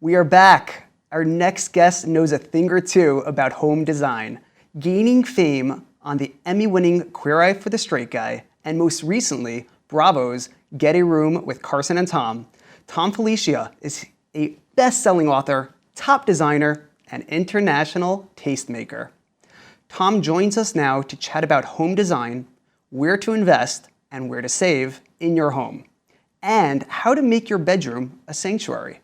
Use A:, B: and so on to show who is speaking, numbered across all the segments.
A: We are back. Our next guest knows a thing or two about home design, gaining fame on the Emmy-winning Queer Eye for the Straight Guy, and most recently, Bravo's Get a Room with Carson and Thom. Thom Ficilia is a best-selling author, top designer, and international tastemaker. Thom joins us now to chat about home design, where to invest and where to save in your home, and how to make your bedroom a sanctuary.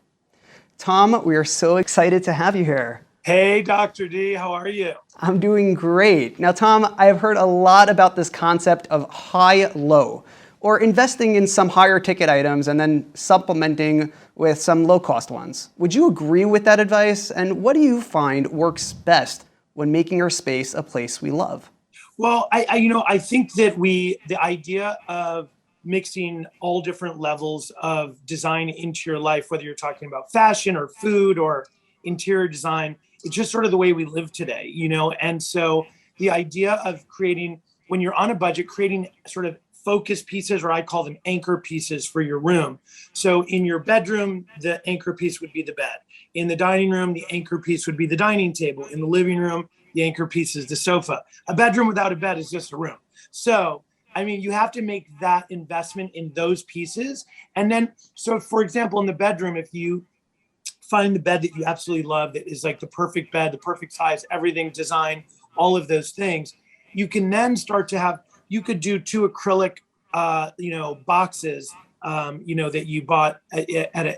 A: Thom, we are so excited to have you here.
B: Hey, Dr. D, how are you?
A: I'm doing great. Now, Thom, I have heard a lot about this concept of high-low, or investing in some higher ticket items and then supplementing with some low-cost ones. Would you agree with that advice? And what do you find works best when making our space a place we love?
B: Well, I think that the idea of mixing all different levels of design into your life, whether you're talking about fashion or food or interior design, it's just sort of the way we live today, And so the idea of creating, when you're on a budget, creating sort of focus pieces, or I call them anchor pieces for your room. So in your bedroom, the anchor piece would be the bed. In the dining room, the anchor piece would be the dining table. In the living room, the anchor piece is the sofa. A bedroom without a bed is just a room. So you have to make that investment in those pieces. And then, so for example, in the bedroom, if you find the bed that you absolutely love, that is like the perfect bed, the perfect size, everything, design, all of those things, you can then start to have, you could do two acrylic, boxes, that you bought at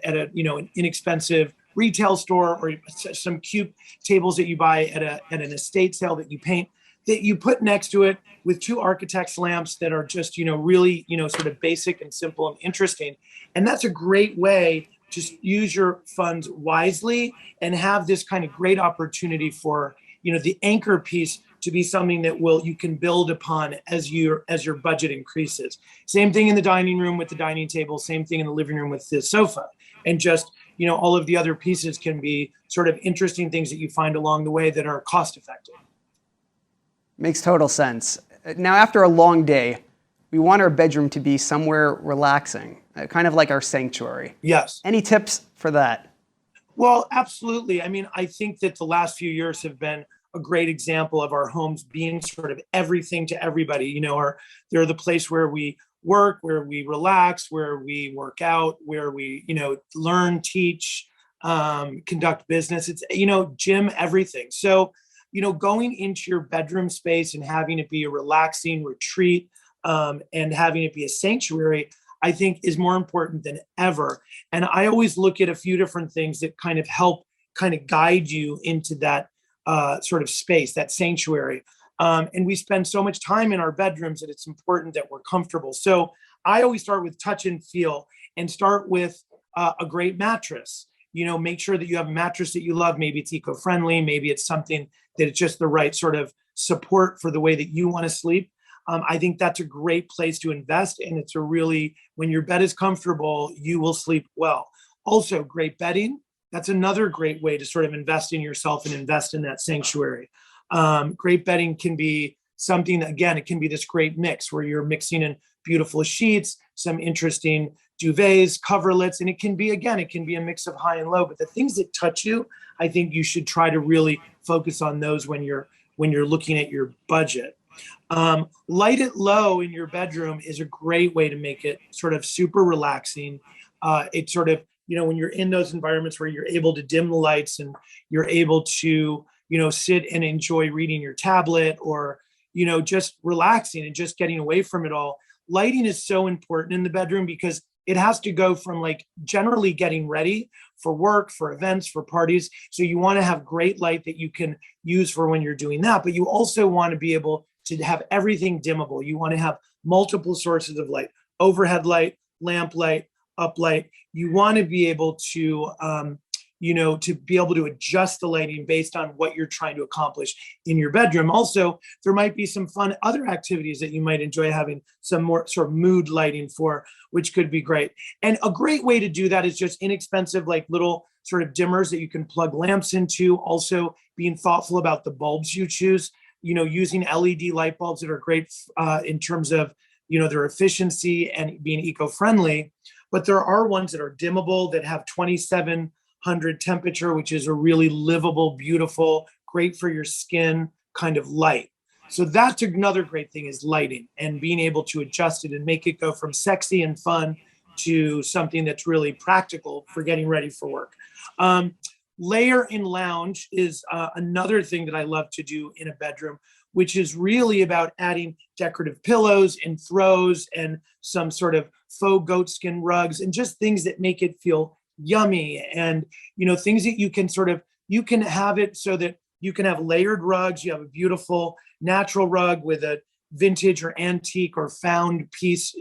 B: an inexpensive retail store, or some cute tables that you buy at an estate sale that you paint, that you put next to it with two architect's lamps that are just, really, sort of basic and simple and interesting. And that's a great way to use your funds wisely and have this kind of great opportunity for, the anchor piece to be something that you can build upon as your budget increases. Same thing in the dining room with the dining table, same thing in the living room with the sofa. And just, all of the other pieces can be sort of interesting things that you find along the way that are cost effective.
A: Makes total sense. Now, after a long day, we want our bedroom to be somewhere relaxing, kind of like our sanctuary.
B: Yes.
A: Any tips for that?
B: Well, absolutely. I think that the last few years have been a great example of our homes being sort of everything to everybody. They're the place where we work, where we relax, where we work out, where we, learn, teach, conduct business. It's, gym, everything. So, going into your bedroom space and having it be a relaxing retreat, and having it be a sanctuary, I think is more important than ever. And I always look at a few different things that kind of help guide you into that sort of space, that sanctuary. And we spend so much time in our bedrooms that it's important that we're comfortable. So I always start with touch and feel, and start with a great mattress. Make sure that you have a mattress that you love. Maybe it's eco-friendly. Maybe it's something that it's just the right sort of support for the way that you want to sleep. I think that's a great place to invest. And it's when your bed is comfortable, you will sleep well. Also, great bedding. That's another great way to sort of invest in yourself and invest in that sanctuary. Great bedding can be something that, again, it can be this great mix where you're mixing in beautiful sheets, some interesting duvets, coverlets, and it can be a mix of high and low. But the things that touch you, I think you should try to really focus on those when you're looking at your budget. Light it low in your bedroom is a great way to make it sort of super relaxing. It's sort of, when you're in those environments where you're able to dim the lights and you're able to, sit and enjoy reading your tablet, or, just relaxing and just getting away from it all. Lighting is so important in the bedroom because it has to go from generally getting ready for work, for events, for parties. So you want to have great light that you can use for when you're doing that, but you also want to be able to have everything dimmable. You want to have multiple sources of light, overhead light, lamp light, up light. You want to be able to, to be able to adjust the lighting based on what you're trying to accomplish in your bedroom. Also, there might be some fun other activities that you might enjoy having some more sort of mood lighting for, which could be great. And a great way to do that is just inexpensive, little sort of dimmers that you can plug lamps into. Also, being thoughtful about the bulbs you choose, using LED light bulbs that are great in terms of, their efficiency and being eco-friendly. But there are ones that are dimmable that have 27 100 temperature, which is a really livable, beautiful, great for your skin kind of light. So that's another great thing, is lighting and being able to adjust it and make it go from sexy and fun to something that's really practical for getting ready for work. Layer and lounge is another thing that I love to do in a bedroom, which is really about adding decorative pillows and throws and some sort of faux goatskin rugs and just things that make it feel yummy, and things that you can have it so that you can have layered rugs. You have a beautiful natural rug with a vintage or antique or found piece,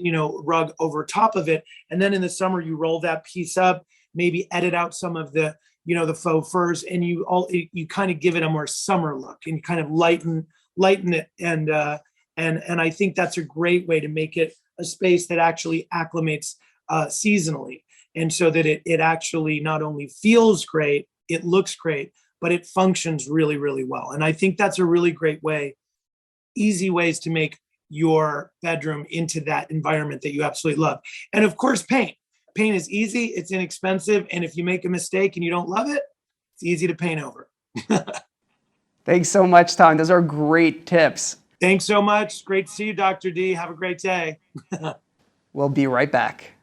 B: rug over top of it. And then in the summer, you roll that piece up, maybe edit out some of the, the faux furs, and you kind of give it a more summer look and kind of lighten it. And I think that's a great way to make it a space that actually acclimates seasonally. And so that it actually not only feels great, it looks great, but it functions really, really well. And I think that's a really great way, easy ways to make your bedroom into that environment that you absolutely love. And of course, paint. Paint is easy, it's inexpensive, and if you make a mistake and you don't love it, it's easy to paint over.
A: Thanks so much, Thom. Those are great tips.
B: Thanks so much. Great to see you, Dr. D. Have a great day.
A: We'll be right back.